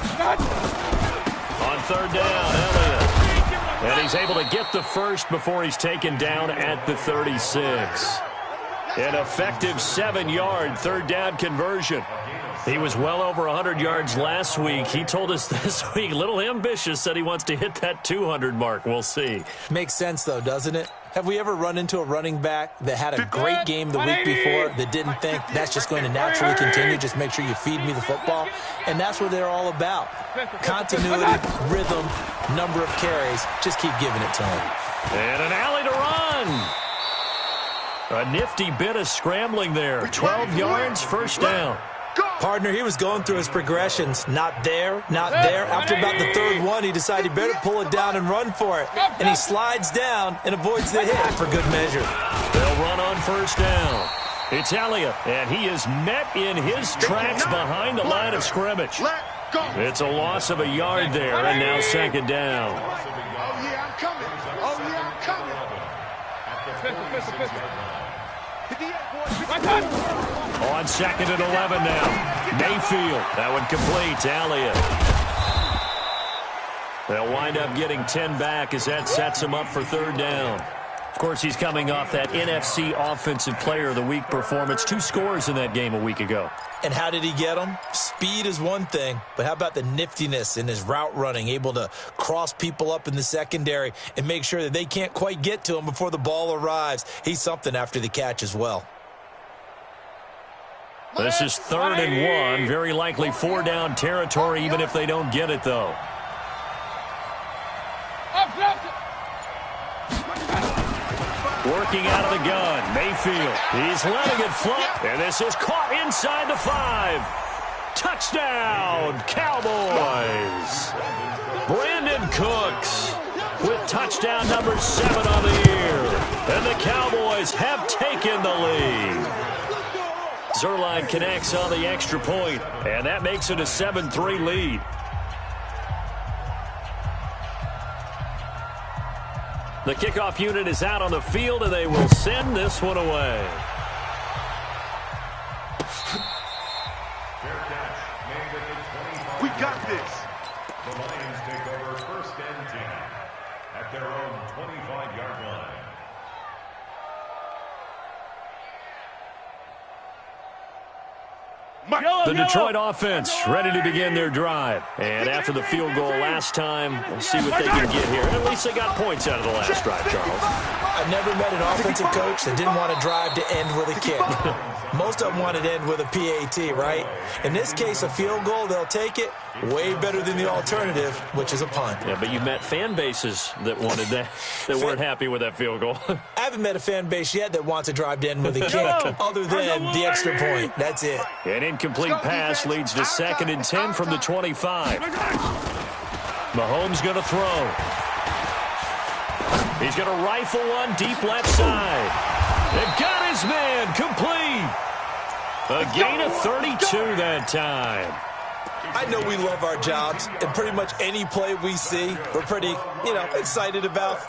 On third down, Elliott. And he's able to get the first before he's taken down at the 36. An effective 7-yard third down conversion. He was well over 100 yards last week. He told us this week, a little ambitious, said he wants to hit that 200 mark. We'll see. Makes sense, though, doesn't it? Have we ever run into a running back that had a great game the week before that didn't think that's just going to naturally continue? Just make sure you feed me the football. And that's what they're all about. Continuity, rhythm, number of carries. Just keep giving it to him. And an alley to run. A nifty bit of scrambling there. 12 yards, first down. Partner, he was going through his progressions. Not there, not there. After about the third one, he decided he better pull it down and run for it. And he slides down and avoids the hit for good measure. They'll run on first down. It's Elliott, and he is met in his tracks behind the line of scrimmage. It's a loss of a yard there, and now second down. Oh, yeah, I'm coming. Oh, yeah, I'm coming. On second and 11 now. Mayfield. That one complete to Elliott. They'll wind up getting 10 back as that sets him up for third down. Of course, he's coming off that NFC Offensive Player of the Week performance. 2 scores in that game a week ago. And how did he get them? Speed is one thing, but how about the niftiness in his route running, able to cross people up in the secondary and make sure that they can't quite get to him before the ball arrives. He's something after the catch as well. This is 3rd and 1. Very likely 4-down territory, even if they don't get it, though. Working out of the gun, Mayfield. He's letting it flop, and this is caught inside the 5. Touchdown, Cowboys. Brandon Cooks with touchdown number 7 on the year. And the Cowboys have taken the lead. Zuerlein connects on the extra point, and that makes it a 7-3 lead. The kickoff unit is out on the field, and they will send this one away. We got this. The Lions take over 1st and 10 at their own 25-yard line. The Detroit offense ready to begin their drive. And after the field goal last time, we'll see what they can get here. At least they got points out of the last drive, Charles. I've never met an offensive coach that didn't want to drive to end with a kick. Most of them wanted to end with a PAT, right? In this case, a field goal, they'll take it. Way better than the alternative, which is a punt. Yeah, but you met fan bases that wanted that, that weren't happy with that field goal. I haven't met a fan base yet that wants to drive to end with a kick, other than the extra point. That's it. An incomplete pass leads to 2nd and 10 from the 25. Mahomes going to throw. He's going to rifle one deep left side. They've got his man complete. A gain of 32 that time. I know we love our jobs, and pretty much any play we see, we're pretty, excited about.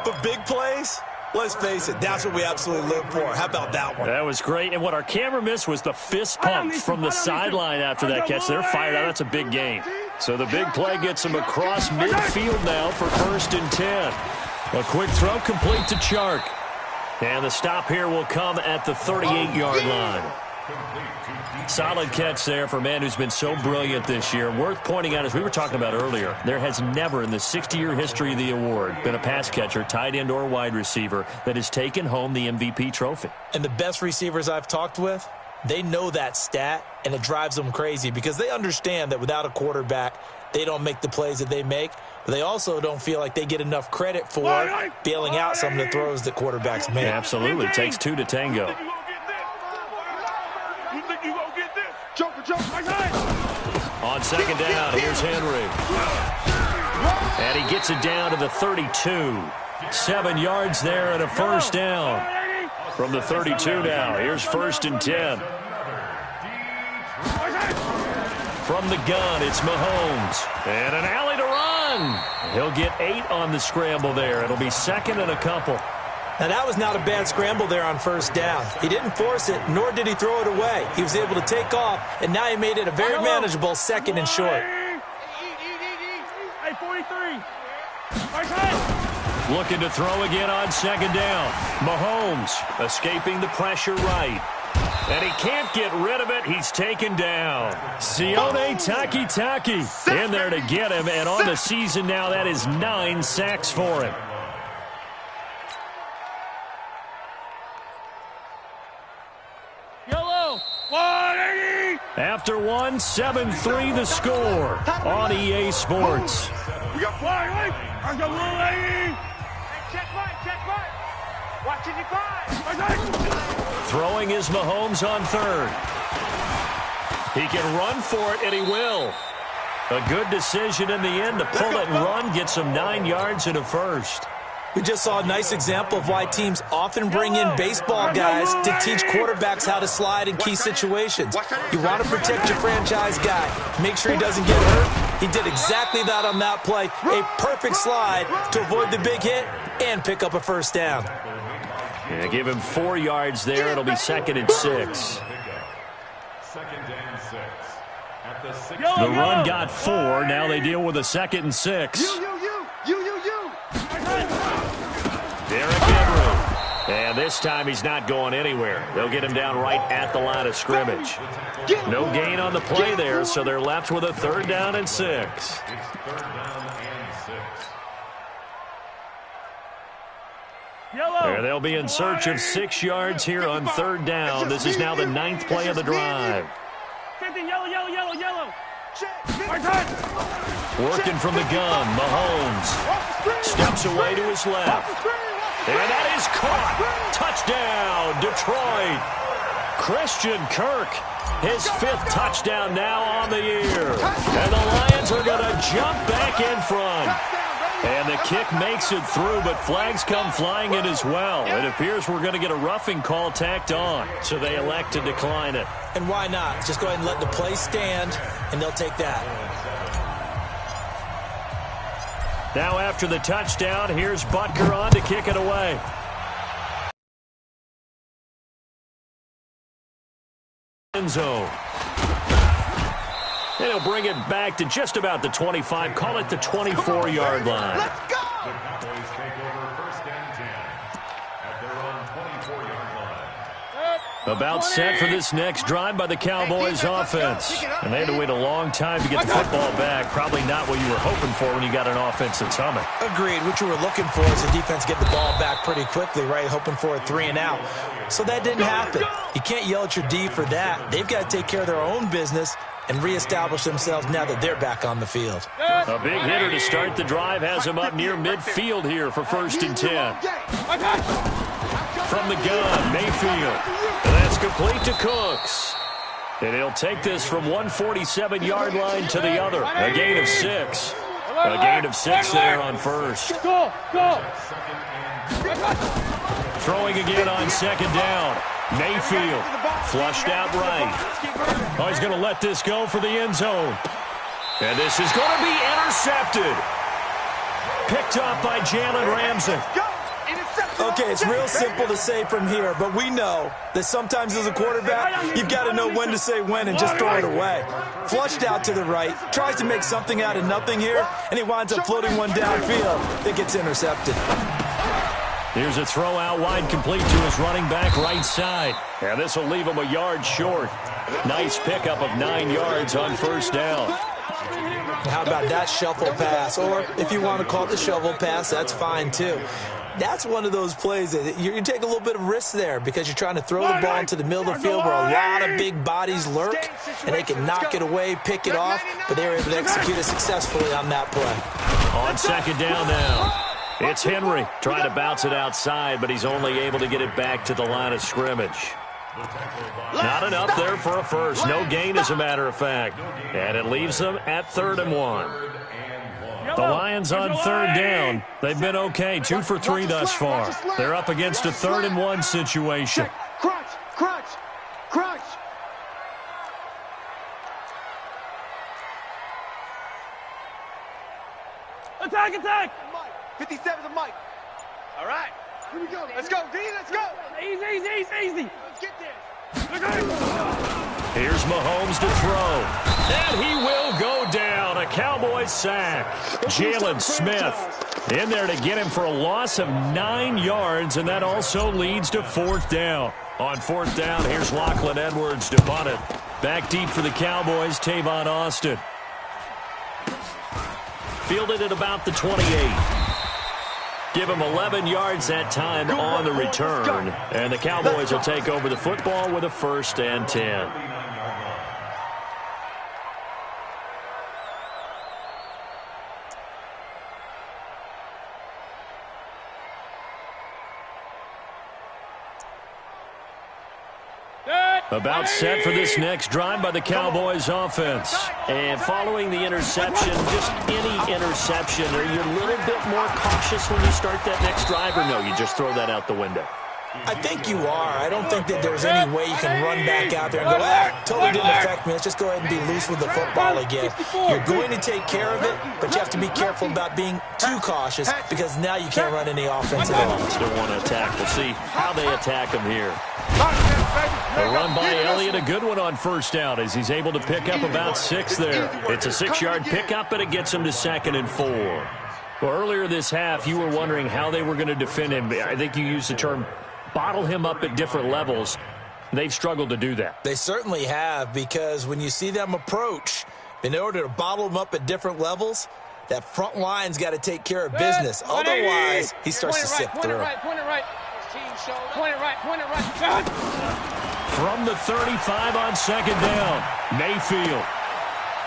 But big plays, let's face it, that's what we absolutely live for. How about that one? That was great, and what our camera missed was the fist pump from the sideline after that catch. They're fired out. That's a big gain. So the big play gets them across midfield now for 1st and 10. A quick throw complete to Chark. And the stop here will come at the 38-yard line. Solid catch there for a man who's been so brilliant this year. Worth pointing out, as we were talking about earlier, there has never in the 60-year history of the award been a pass catcher, tight end or wide receiver, that has taken home the MVP trophy. And the best receivers I've talked with, they know that stat, and it drives them crazy because they understand that without a quarterback, they don't make the plays that they make, but they also don't feel like they get enough credit for bailing out some of the throws that quarterbacks make. Yeah, absolutely. It takes 2 to tango. On second down, here's Henry. And he gets it down to the 32. 7 yards there and a first down. From the 32 now, here's 1st and 10. From the gun, it's Mahomes. And an alley to run. He'll get 8 on the scramble there. It'll be 2nd and a couple. Now, that was not a bad scramble there on first down. He didn't force it, nor did he throw it away. He was able to take off, and now he made it a very manageable 2nd and short. Looking to throw again on second down. Mahomes escaping the pressure right. And he can't get rid of it. He's taken down. Sione Takitaki in there to get him. And on the season now, that is 9 sacks for him. Yellow. 180. After one, 7-3 the score on EA Sports. We got Wait. I got 180. Check right. Watch it, Throwing is Mahomes on third. He can run for it, and he will. A good decision in the end to pull it and run, gets him 9 yards and a first. We just saw a nice example of why teams often bring in baseball guys to teach quarterbacks how to slide in key situations. You want to protect your franchise guy. Make sure he doesn't get hurt. He did exactly that on that play. A perfect slide to avoid the big hit and pick up a first down. Yeah, give him 4 yards there. It'll be 2nd and 6. 2nd and 6. At the 6. The run got 4. Now they deal with a 2nd and 6. You. Derrick Henry. And this time he's not going anywhere. They'll get him down right at the line of scrimmage. No gain on the play there, so they're left with a 3rd down and 6. It's 3rd down and 6. There they'll be in search of 6 yards here on 3rd down. This is now the 9th play of the drive. Yellow. Working from the gun, Mahomes steps away to his left. And that is caught. Touchdown, Detroit. Christian Kirk, his 5th touchdown now on the year. And the Lions are going to jump back in front. And the kick makes it through, but flags come flying in as well. It appears we're going to get a roughing call tacked on, so they elect to decline it. And why not? Just go ahead and let the play stand, and they'll take that. Now after the touchdown, here's Butker on to kick it away. End zone. And he'll bring it back to just about the 25. Call it the 24-yard line. Let's go! The Cowboys take over 1st and 10 at their own 24-yard line. About set for this next drive by the Cowboys offense. And they had to wait a long time to get the football back. Probably not what you were hoping for when you got an offense that's humming. Agreed. What you were looking for is the defense get the ball back pretty quickly, right? Hoping for a 3 and out. So that didn't happen. You can't yell at your D for that. They've got to take care of their own business and reestablish themselves now that they're back on the field. A big hitter to start the drive has him up near midfield here for 1st and 10. From the gun, Mayfield. And that's complete to Cooks. And he'll take this from 147-yard line to the other. A gain of 6. A gain of 6 there on 1st. Go. Throwing again on 2nd down. Mayfield flushed out right. Oh, he's going to let this go for the end zone. And this is going to be intercepted. Picked up by Jalen Ramsey. Okay, it's real simple to say from here, but we know that sometimes as a quarterback, you've got to know when to say when and just throw it away. Flushed out to the right, tries to make something out of nothing here, and he winds up floating one downfield that gets intercepted. Here's a throw out wide, complete to his running back right side. And this will leave him a yard short. Nice pickup of 9 yards on 1st down. How about that shuffle pass? Or if you want to call it the shovel pass, that's fine too. That's one of those plays that you take a little bit of risk there because you're trying to throw the ball into the middle of the field where a lot of big bodies lurk, and they can knock it away, pick it off, but they were able to execute it successfully on that play. On 2nd down now. It's Henry trying to bounce it outside, but he's only able to get it back to the line of scrimmage. Not enough there for a first. No gain, as a matter of fact. And it leaves them at 3rd and 1. The Lions on 3rd down. They've been okay, 2 for 3 thus far. They're up against a 3rd and 1 situation. Crunch. Attack! 57 to Mike. All right. Here we go. Let's go, D. Let's go. Easy. Let's get this. Here's Mahomes to throw. And he will go down. A Cowboys a sack. Jalen Smith in there to get him for a loss of 9 yards, and that also leads to 4th down. On 4th down, here's Lachlan Edwards to punt it. Back deep for the Cowboys, Tavon Austin. Fielded at about the 28. Give him 11 yards that time on the return. And the Cowboys will take over the football with a 1st and 10. About set for this next drive by the Cowboys offense. And following the interception, just any interception, are you a little bit more cautious when you start that next drive, or no, you just throw that out the window? I think you are. I don't think that there's any way you can run back out there and go, totally didn't affect me. Let's just go ahead and be loose with the football again. You're going to take care of it, but you have to be careful about being too cautious because now you can't run any offense at all. Still want to attack. We'll see how they attack him here. A run by Elliott, a good one on 1st down as he's able to pick up about 6 there. It's a 6-yard pickup, but it gets him to 2nd and 4. Well, earlier this half, you were wondering how they were going to defend him. I think you used the term bottle him up at different levels. They've struggled to do that. They certainly have, because when you see them approach, in order to bottle them up at different levels, that front line's got to take care of business. Otherwise, he starts to sift through. Point it right. From the 35 on 2nd down, Mayfield.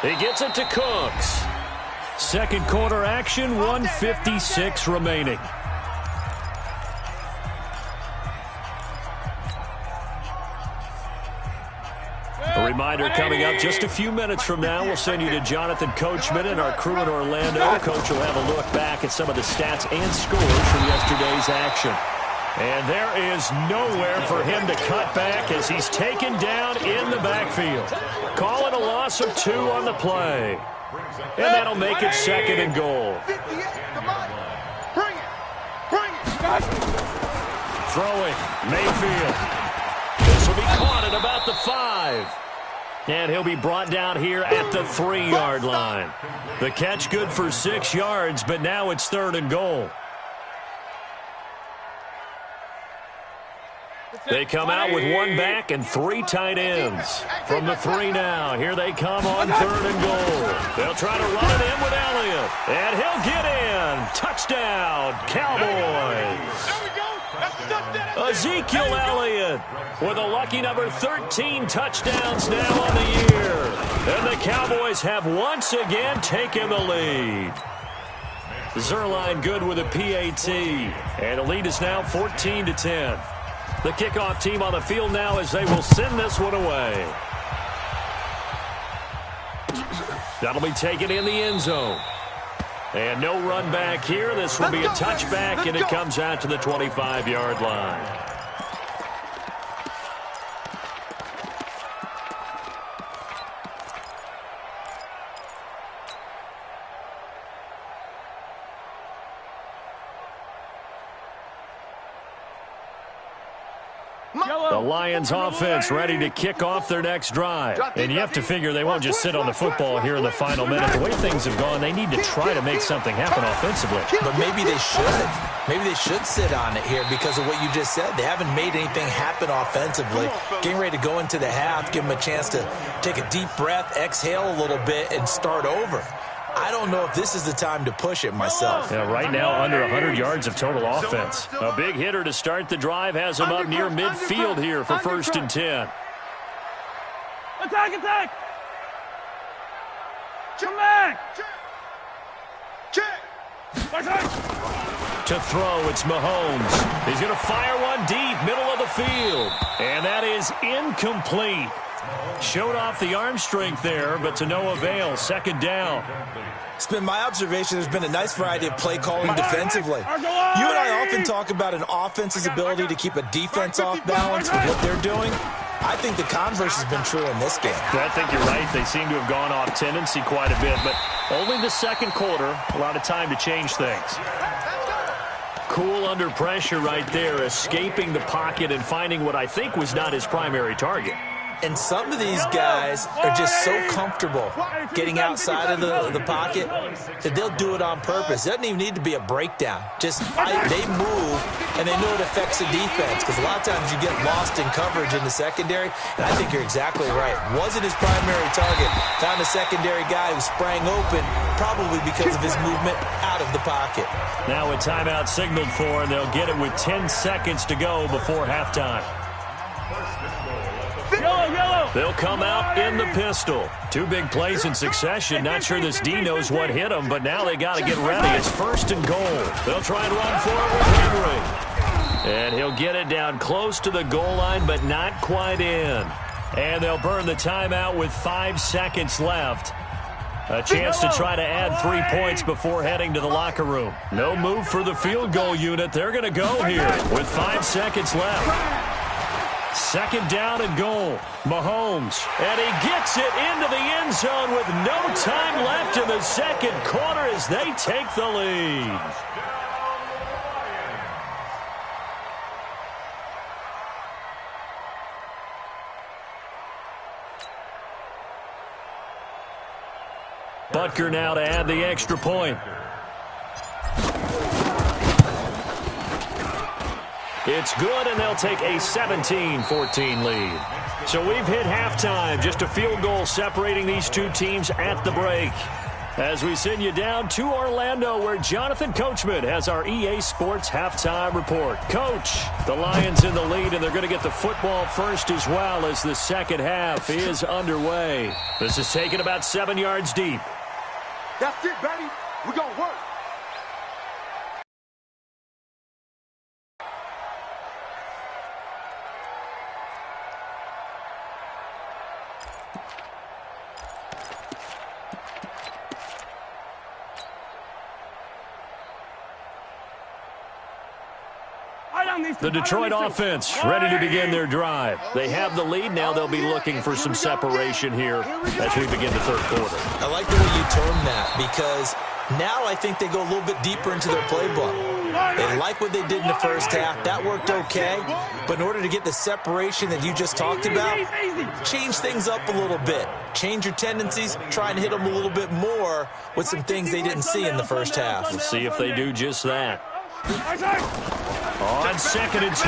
He gets it to Cooks. 2nd quarter action, 1:56 remaining. A reminder coming up just a few minutes from now, we'll send you to Jonathan Coachman and our crew in Orlando. Coach will have a look back at some of the stats and scores from yesterday's action. And there is nowhere for him to cut back as he's taken down in the backfield. Call it a loss of 2 on the play. And that'll make it 2nd and goal. Bring it. Throwing, Mayfield. This will be caught at about the 5. And he'll be brought down here at the 3-yard line. The catch good for 6 yards, but now it's 3rd and goal. They come out with 1 back and 3 tight ends. From the 3 now, here they come on 3rd and goal. They'll try to run it in with Elliott. And he'll get in. Touchdown, Cowboys. Ezekiel Elliott with a lucky number 13 touchdowns now on the year. And the Cowboys have once again taken the lead. Zerline good with a PAT. And the lead is now 14-10. The kickoff team on the field now as they will send this one away. That'll be taken in the end zone. And no run back here. This will be a touchback, and it comes out to the 25-yard line. The Lions offense ready to kick off their next drive. And you have to figure they won't just sit on the football here in the final minute. The way things have gone, they need to try to make something happen offensively. But maybe they should. Maybe they should sit on it here because of what you just said. They haven't made anything happen offensively. Getting ready to go into the half, give them a chance to take a deep breath, exhale a little bit, and start over. I don't know if this is the time to push it myself. Yeah, right now, under 100 yards of total offense. A big hitter to start the drive has him up near midfield here for 1st and 10. Attack! Come back! Check! To throw, it's Mahomes. He's going to fire one deep, middle of the field. And that is incomplete. Showed off the arm strength there, but to no avail. 2nd down. It's been my observation there's been a nice variety of play calling defensively. You and I often talk about an offense's ability to keep a defense off balance with what they're doing. I think the converse has been true in this game. I think you're right. They seem to have gone off tendency quite a bit, but only the 2nd quarter. A lot of time to change things. Cool under pressure right there, escaping the pocket and finding what I think was not his primary target. And some of these guys are just so comfortable getting outside of the pocket that they'll do it on purpose. It doesn't even need to be a breakdown. Just they move, and they know it affects the defense, because a lot of times you get lost in coverage in the secondary, and I think you're exactly right. Wasn't his primary target. Found a secondary guy who sprang open, probably because of his movement out of the pocket. Now a timeout signaled for, and they'll get it with 10 seconds to go before halftime. Yellow. They'll come out in the pistol. 2 big plays in succession. Not sure this D knows what hit him, but now they got to get ready. It's 1st and goal. They'll try and run for it with Henry. And he'll get it down close to the goal line, but not quite in. And they'll burn the timeout with 5 seconds left. A chance to try to add 3 points before heading to the locker room. No move for the field goal unit. They're going to go here with 5 seconds left. 2nd down and goal. Mahomes. And he gets it into the end zone with no time left in the second quarter as they take the lead. Butker now to add the extra point. It's good, and they'll take a 17-14 lead. So we've hit halftime. Just a field goal separating these 2 teams at the break. As we send you down to Orlando, where Jonathan Coachman has our EA Sports halftime report. Coach, the Lions in the lead, and they're going to get the football first as well as the second half is underway. This is taken about 7 yards deep. That's it, baby. We're going to work. The Detroit offense ready to begin their drive. They have the lead. Now they'll be looking for some separation here as we begin the 3rd quarter. I like the way you term that, because now I think they go a little bit deeper into their playbook. They like what they did in the first half. That worked okay. But in order to get the separation that you just talked about, change things up a little bit. Change your tendencies. Try and hit them a little bit more with some things they didn't see in the first half. We'll see if they do just that. On 2nd and 12,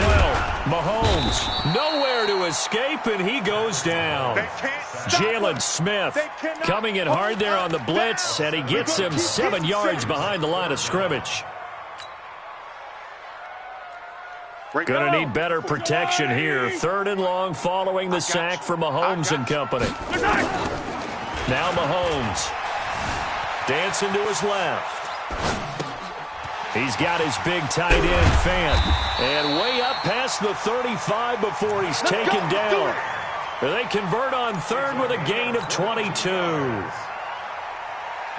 Mahomes nowhere to escape, and he goes down. Jalen Smith coming in hard there on the blitz, and he gets him 7 yards behind the line of scrimmage. Going to need better protection here. 3rd and long following the sack for Mahomes and company. Now Mahomes dancing to his left. He's got his big tight end, Fant. And way up past the 35 before he's taken down. They convert on 3rd with a gain of 22.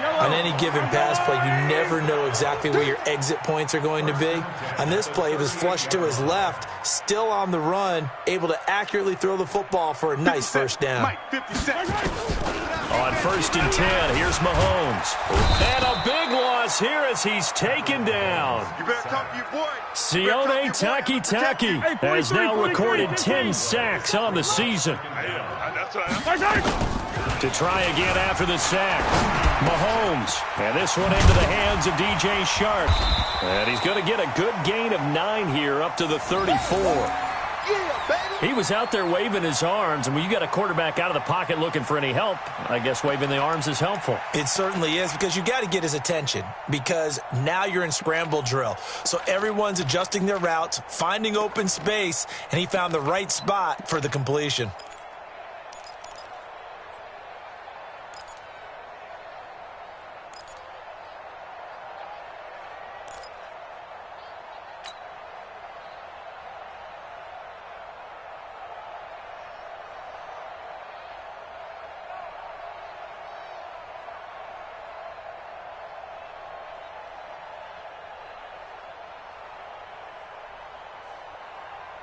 On any given pass play, you never know exactly where your exit points are going to be. On this play, it was flushed to his left, still on the run, able to accurately throw the football for a nice 1st down. On 1st and 10, here's Mahomes. And a big loss here as he's taken down. You better talk to your boy. Sione Takitaki has now recorded 10 sacks on the season. To try again after the sack, Mahomes. And this one into the hands of DJ Shark. And he's going to get a good gain of 9 here up to the 34. He was out there waving his arms, and when you got a quarterback out of the pocket looking for any help, I guess waving the arms is helpful. It certainly is, because you got to get his attention, because now you're in scramble drill. So everyone's adjusting their routes, finding open space, and he found the right spot for the completion.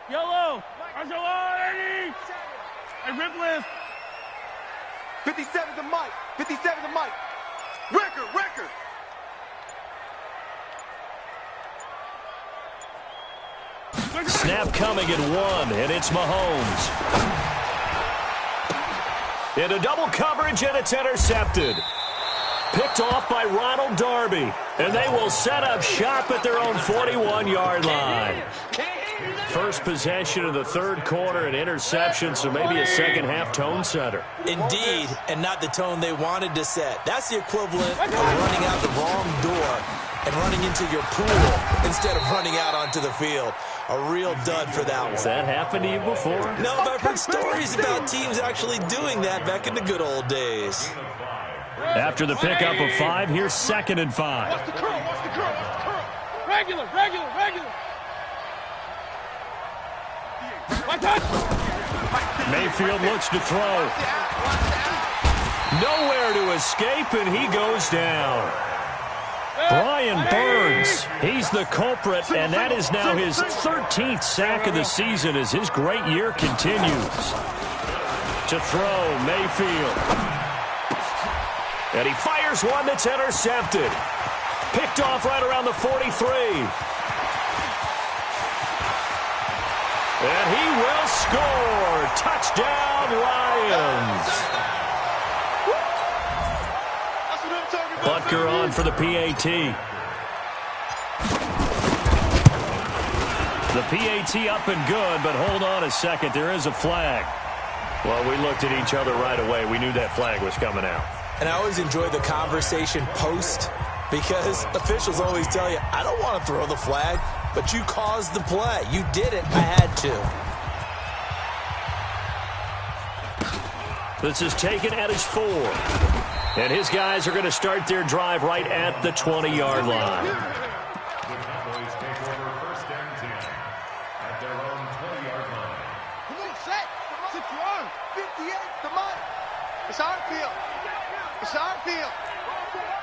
Yellow. Eddie. And rip lift. 57 to Mike. 57 to Mike. Ricker. Snap coming at 1, and it's Mahomes. Into double coverage, and it's intercepted. Picked off by Ronald Darby. And they will set up shop at their own 41-yard line. First possession of the third quarter, an interception, so maybe a second-half tone setter. Indeed, and not the tone they wanted to set. That's the equivalent of running out the wrong door and running into your pool instead of running out onto the field. A real dud for that one. Has that happened to you before? No, but I've heard stories about teams actually doing that back in the good old days. After the pickup of 5, here's 2nd and 5. Watch the curl, watch the curl, watch the curl. Regular. Watch that. Mayfield looks to throw. Nowhere to escape, and he goes down. Brian Burns, he's the culprit, and that is now his 13th sack of the season as his great year continues. To throw, Mayfield. And he fires one that's intercepted. Picked off right around the 43. And he will score. Touchdown, Lions. Butker on for the PAT. The PAT up and good, but hold on a second. There is a flag. Well, we looked at each other right away. We knew that flag was coming out. And I always enjoy the conversation post because officials always tell you, I don't want to throw the flag, but you caused the play. You did it. I had to. This is taken at his 4. And his guys are going to start their drive right at the 20-yard line. The Cowboys take over 1st and 10 at their own 20-yard line. Come on, set. 58, the money. It's our field. It's our field.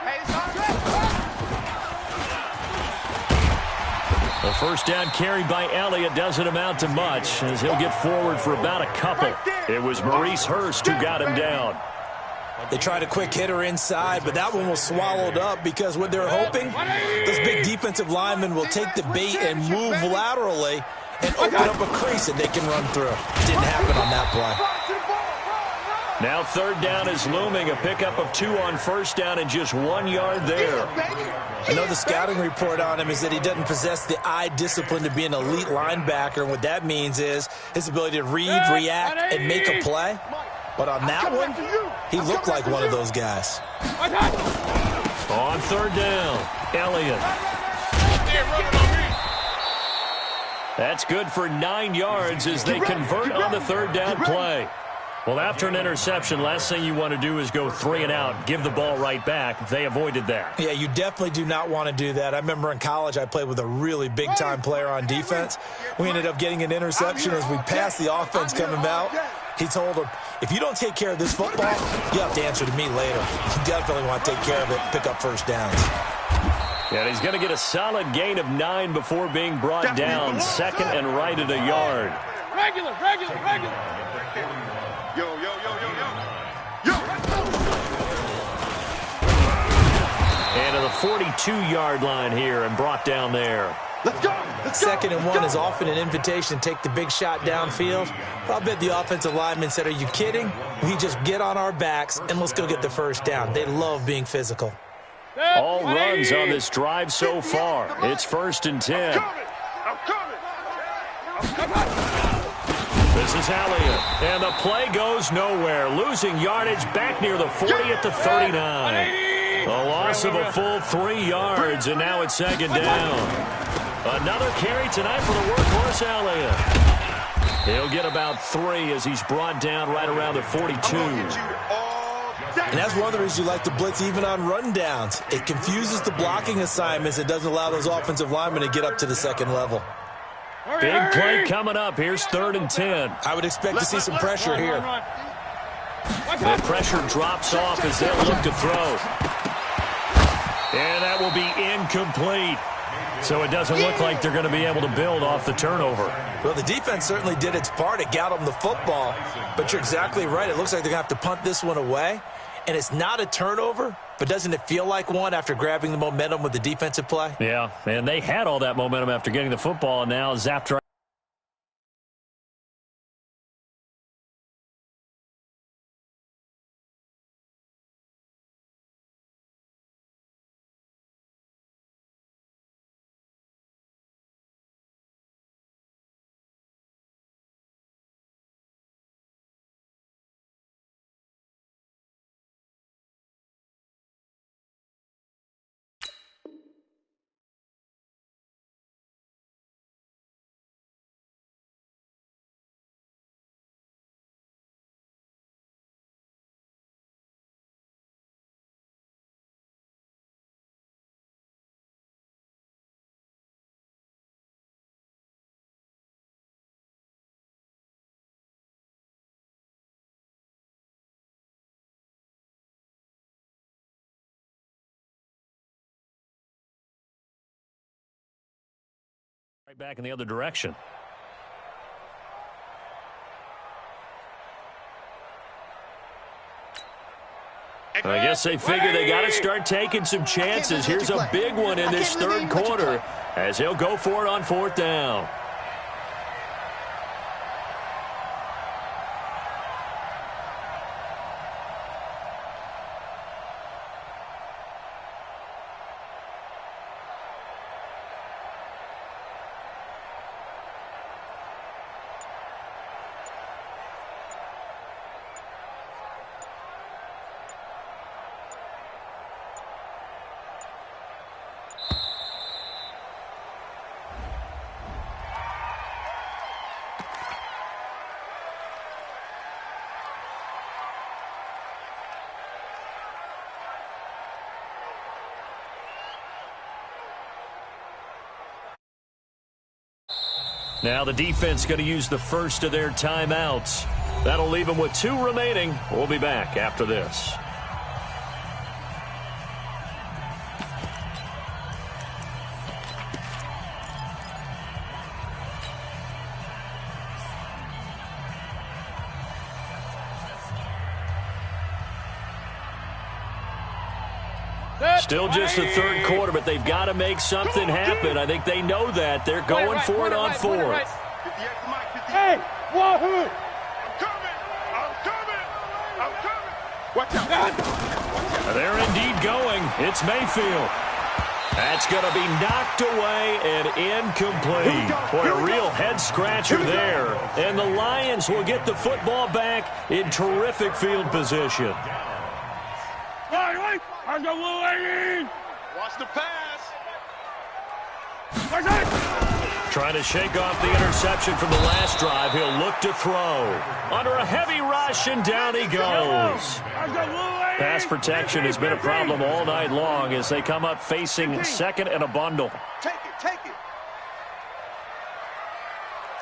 Hey, it's our field. The first down carried by Elliott doesn't amount to much as he'll get forward for about a couple. It was Maurice Hurst who got him down. They tried a quick hitter inside, but that one was swallowed up because what they're hoping, those big defensive linemen will take the bait and move laterally and open up a crease that they can run through. Didn't happen on that play. Now 3rd down is looming. A pickup of 2 on 1st down and just 1 yard there. I know the scouting report on him is that he doesn't possess the eye discipline to be an elite linebacker. And what that means is his ability to read, react, and make a play. But on that one, he looked like one of those guys. On 3rd down, Elliott. That's good for 9 yards as they convert on the 3rd down play. Well, after an interception, last thing you want to do is go 3 and out, give the ball right back. They avoided that. Yeah, you definitely do not want to do that. I remember in college I played with a really big-time player on defense. We ended up getting an interception as we passed the offense coming out. He told him, if you don't take care of this football, you have to answer to me later. You definitely want to take care of it and pick up first downs. And he's going to get a solid gain of 9 before being brought down. 2nd and right at a yard. Regular. Yo. And to the 42-yard line here and brought down there. Let's go. 2nd and 1 is often an invitation to take the big shot downfield. I'll bet the offensive lineman said, are you kidding? We just get on our backs and let's go get the first down. They love being physical. All runs on this drive so far. It's 1st and 10. I'm coming. This is Elliott. And the play goes nowhere. Losing yardage back near the 40 at the 39. A loss of a full 3 yards, and now it's 2nd down. Another carry tonight for the workhorse Elliott. He'll get about 3 as he's brought down right around the 42. And that's one of the reasons you like to blitz even on rundowns. It confuses the blocking assignments. It doesn't allow those offensive linemen to get up to the 2nd level. Big play coming up. Here's 3rd and 10. I would expect to see some pressure here. The pressure drops off as they'll look to throw. And that will be incomplete. So it doesn't look like they're going to be able to build off the turnover. Well, the defense certainly did its part. It got them the football. But you're exactly right. It looks like they're going to have to punt this one away. And it's not a turnover, but doesn't it feel like one after grabbing the momentum with the defensive play? Yeah, and they had all that momentum after getting the football, and now zapped right. Right back in the other direction. I guess they figure they got to start taking some chances. Here's a big one in this third quarter as he'll go for it on fourth down. Now the defense going to use the first of their timeouts. That'll leave them with 2 remaining. We'll be back after this. Still just the third quarter, but they've got to make something happen. I think they know that. They're going for it on fourth. Hey, wahoo! I'm coming. Watch out. They're indeed going. It's Mayfield. That's going to be knocked away and incomplete. Boy, a real head-scratcher there. And the Lions will get the football back in terrific field position. Watch the pass. Trying to shake off the interception from the last drive. He'll look to throw. Under a heavy rush, and down he goes. Pass protection has been a problem all night long as they come up facing second and a bundle. Take it.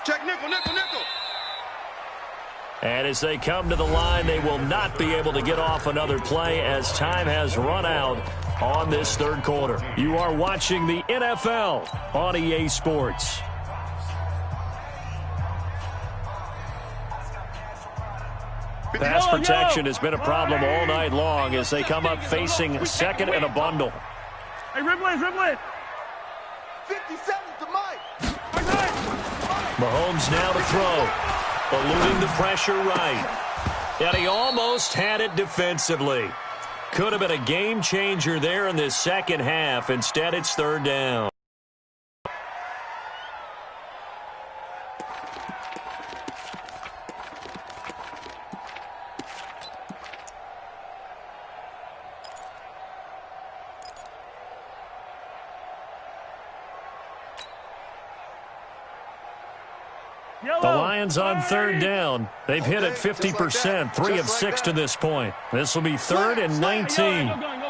Check nickel. And as they come to the line, they will not be able to get off another play as time has run out on this third quarter. You are watching the NFL on EA Sports. Pass protection has been a problem all night long as they come up facing second and a bundle. Hey, Ripley. 57 to Mike. Mahomes now to throw. Eluding the pressure right. And he almost had it defensively. Could have been a game changer there in this second half. Instead, it's third down. The Lions on third down. They've hit it 50%, 3 of 6 to this point. This will be third and 19. Go going.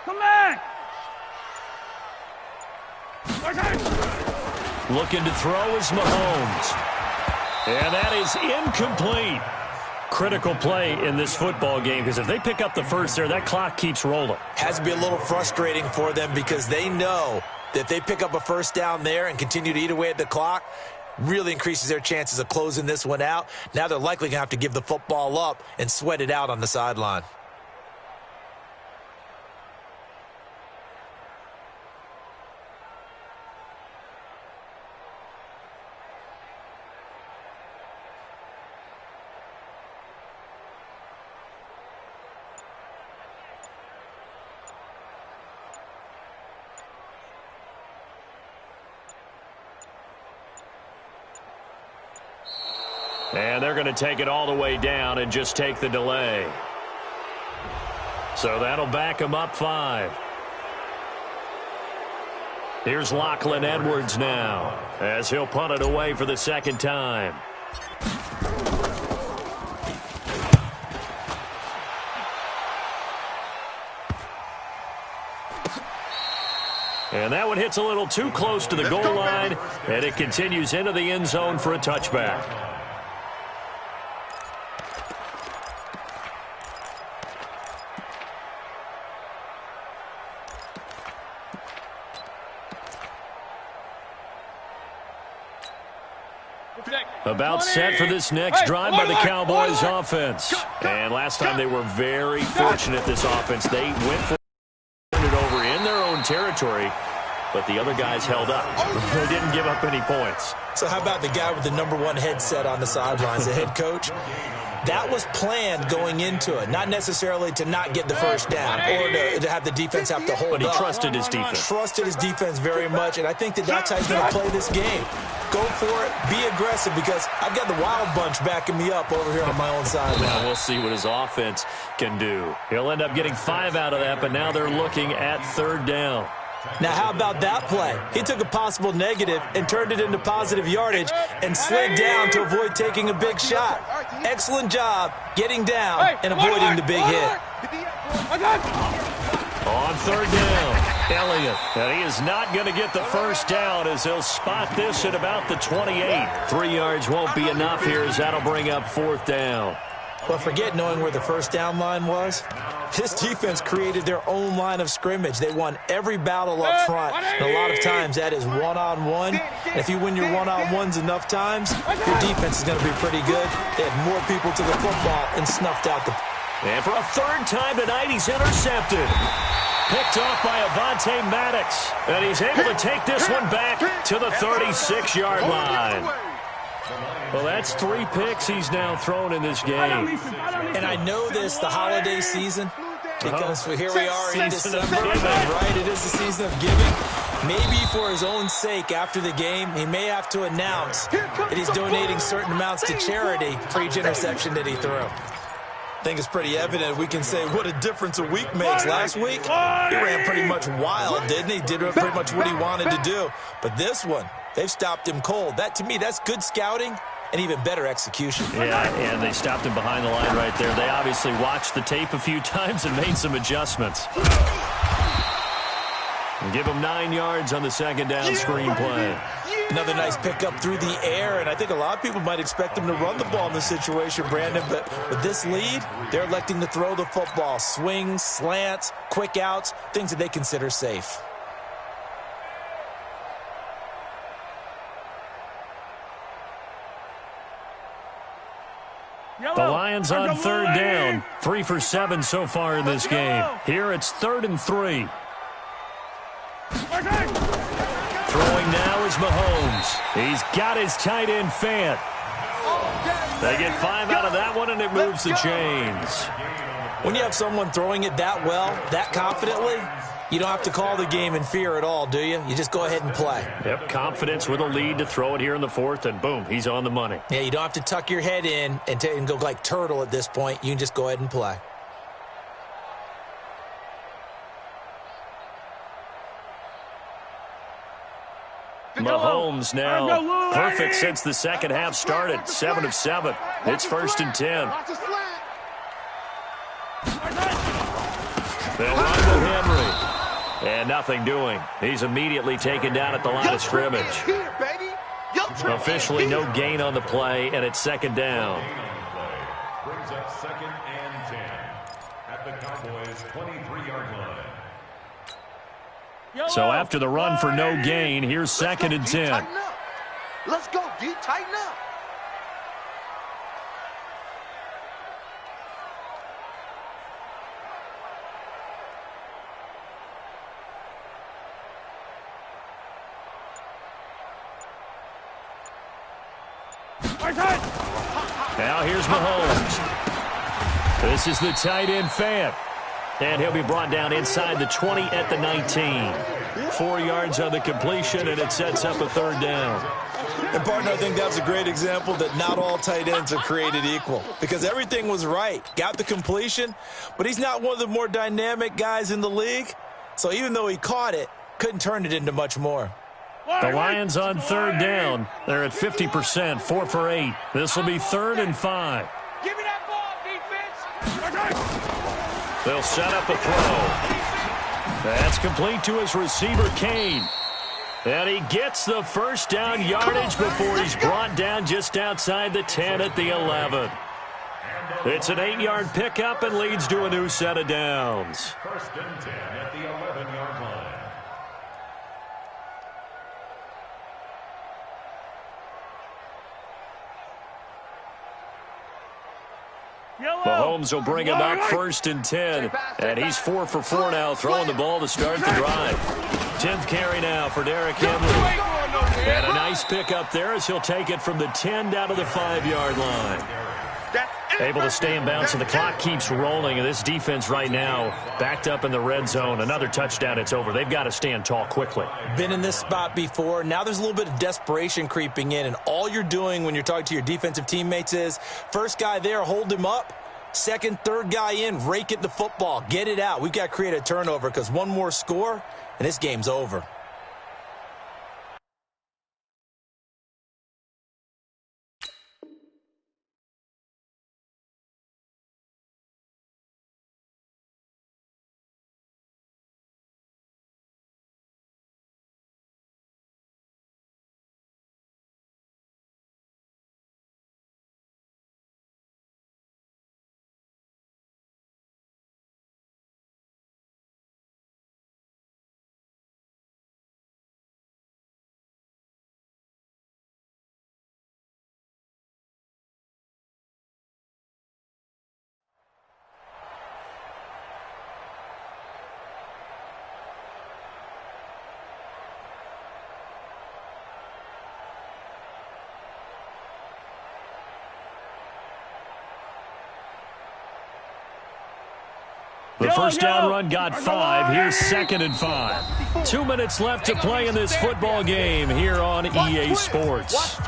Come back! Looking to throw is Mahomes. And that is incomplete. Critical play in this football game because if they pick up the first there, that clock keeps rolling. Has to be a little frustrating for them because they know that if they pick up a first down there and continue to eat away at the clock, really increases their chances of closing this one out. Now they're likely going to have to give the football up and sweat it out on the sideline. And they're going to take it all the way down and just take the delay. So that'll back them up 5. Here's Lachlan Edwards now as he'll punt it away for the second time. And that one hits a little too close to the goal line, and it continues into the end zone for a touchback. About set for this next drive by the Cowboys offense. And last time they were very fortunate, this offense. They went for it over in their own territory, but the other guys held up. They didn't give up any points. So how about the guy with the #1 headset on the sidelines, the head coach? That was planned going into it, not necessarily to not get the first down or to have the defense have to hold up. But he trusted his defense. Trusted his defense very much, and I think that's how he's going to play this game. Go for it, be aggressive, because I've got the wild bunch backing me up over here on my own side. Now we'll see what his offense can do. He'll end up getting 5 out of that, but now they're looking at 3rd down. Now, how about that play? He took a possible negative and turned it into positive yardage and slid down to avoid taking a big shot. Excellent job getting down and avoiding the big hit. On 3rd down, Elliott. And he is not going to get the first down as he'll spot this at about the 28. 3 yards won't be enough here as that'll bring up 4th down. But forget knowing where the first down line was. This defense created their own line of scrimmage. They won every battle up front. And a lot of times that is one-on-one. And if you win your one-on-ones enough times, your defense is going to be pretty good. They had more people to the football and snuffed out the... And for a 3rd time tonight, he's intercepted. Picked off by Avonte Maddox. And he's able to take this one back to the 36-yard line. Well, that's 3 picks he's now thrown in this game. And I know this, the holiday season, because here we are in December, right? It is the season of giving. Maybe for his own sake after the game, he may have to announce that he's donating certain amounts to charity for each interception that he threw. I think it's pretty evident. We can say what a difference a week makes. Last week, he ran pretty much wild, didn't he? Did pretty much what he wanted to do. But this one, they've stopped him cold. That, to me, that's good scouting and even better execution. Yeah, and they stopped him behind the line right there. They obviously watched the tape a few times and made some adjustments. And give him 9 yards on the 2nd down screenplay. Another nice pickup through the air, and I think a lot of people might expect him to run the ball in this situation, Brandon, but with this lead, they're electing to throw the football. Swings, slants, quick outs, things that they consider safe. The Lions on 3rd down. 3 for 7 so far in this game. Here it's 3rd and 3. Throwing now is Mahomes. He's got his tight end Fant. They get 5 out of that one, and it moves the chains. When you have someone throwing it that well, that confidently, you don't have to call the game in fear at all, do you? You just go ahead and play. Yep, confidence with a lead to throw it here in the 4th, and boom, he's on the money. Yeah, you don't have to tuck your head in and go like turtle at this point. You can just go ahead and play. Mahomes now perfect since the 2nd half started. 7 of 7. It's 1st and 10. They'll run with Henry. And nothing doing. He's immediately taken down at the line of scrimmage. Officially no gain on the play, and it's 2nd down. Brings up 2nd and 10 at the Cowboys' 23-yard line. So after the run for no gain, here's 2nd and 10. Let's go, D. Tighten up. Now here's Mahomes. This is the tight end Fant. And he'll be brought down inside the 20 at the 19. 4 yards on the completion, and it sets up a 3rd down. And, partner, I think that was a great example that not all tight ends are created equal, because everything was right. Got the completion, but he's not one of the more dynamic guys in the league. So even though he caught it, couldn't turn it into much more. The Lions on 3rd down. They're at 50%, 4 for 8. This will be 3rd and 5. Give me that ball, defense. They'll set up a throw. That's complete to his receiver, Kane. And he gets the first down yardage before he's brought down just outside the 10 at the 11. It's an 8-yard pickup and leads to a new set of downs. 1st and 10 at the 11-yard line. Mahomes will bring him up 1st and 10. And he's 4 for 4 now, throwing the ball to start the drive. 10th carry now for Derrick Henry. And a nice pickup there as he'll take it from the 10 down to the 5-yard line. Able to stay in bounds, so the clock keeps rolling. And this defense right now backed up in the red zone. Another touchdown, it's over. They've got to stand tall quickly. Been in this spot before. Now there's a little bit of desperation creeping in. And all you're doing when you're talking to your defensive teammates is, first guy there, hold him up. Second, third guy in, rake it the football. Get it out. We've got to create a turnover because one more score, and this game's over. The first down run got 5. Here's 2nd and 5. 2 minutes left to play in this football game here on EA Sports.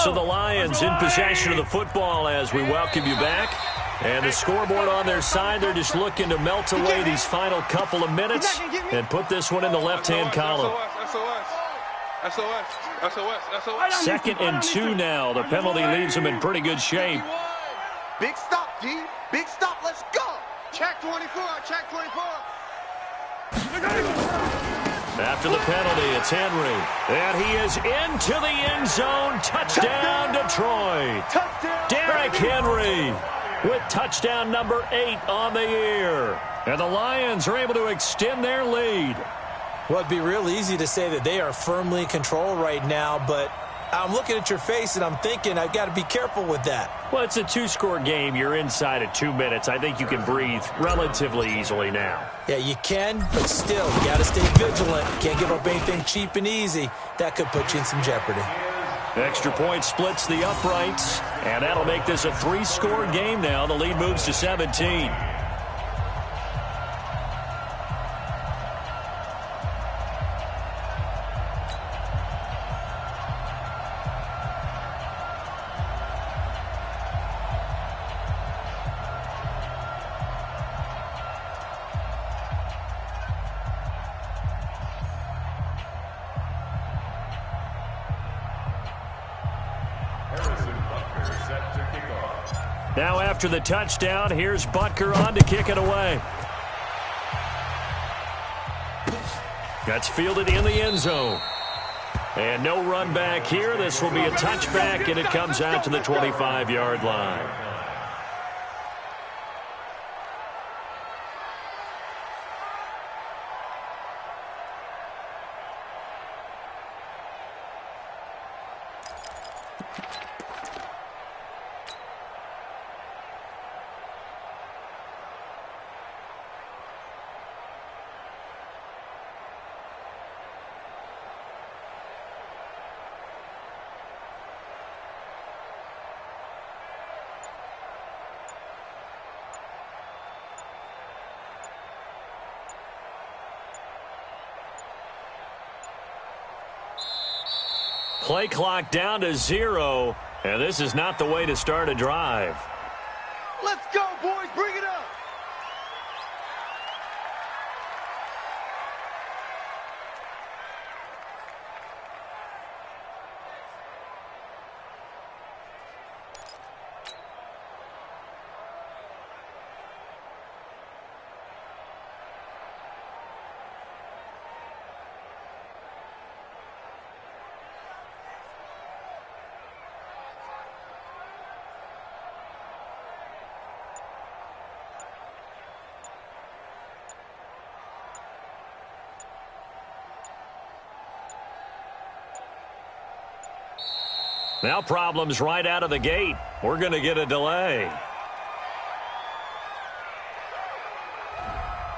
So the Lions in possession of the football as we welcome you back. And the scoreboard on their side, they're just looking to melt away these final couple of minutes and put this one in the left-hand column. SOS. 2nd and 2 now. The penalty leaves them in pretty good shape. Big stop, D. Big stop. Let's go. Check 24. Check 24. After the penalty, it's Henry. And he is into the end zone. Touchdown, Detroit. Derrick Henry with touchdown number 8 on the year. And the Lions are able to extend their lead. Well, it'd be real easy to say that they are firmly in control right now, but I'm looking at your face and I'm thinking I've got to be careful with that. Well, it's a 2-score game. You're inside at 2 minutes. I think you can breathe relatively easily now. Yeah, you can, but still, you got to stay vigilant. Can't give up anything cheap and easy. That could put you in some jeopardy. Extra point splits the uprights, and that'll make this a 3-score game now. The lead moves to 17. Now after the touchdown, here's Butker on to kick it away. That's fielded in the end zone. And no run back here. This will be a touchback, and it comes out to the 25-yard line. Play clock down to 0, and this is not the way to start a drive. Let's go, boys. Bring it up. Now problems right out of the gate. We're going to get a delay.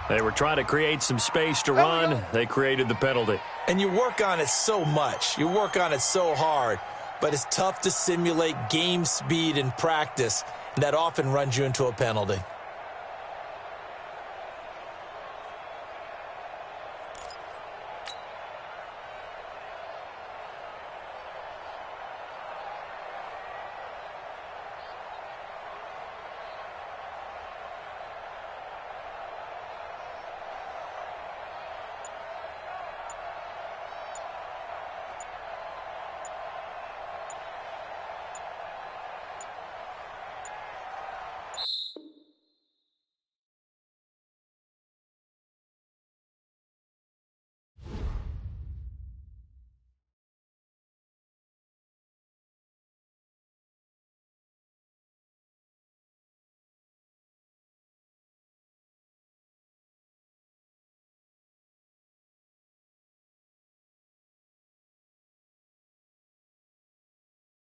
They were trying to create some space to run. They created the penalty. And you work on it so much. You work on it so hard. But it's tough to simulate game speed in practice. And that often runs you into a penalty.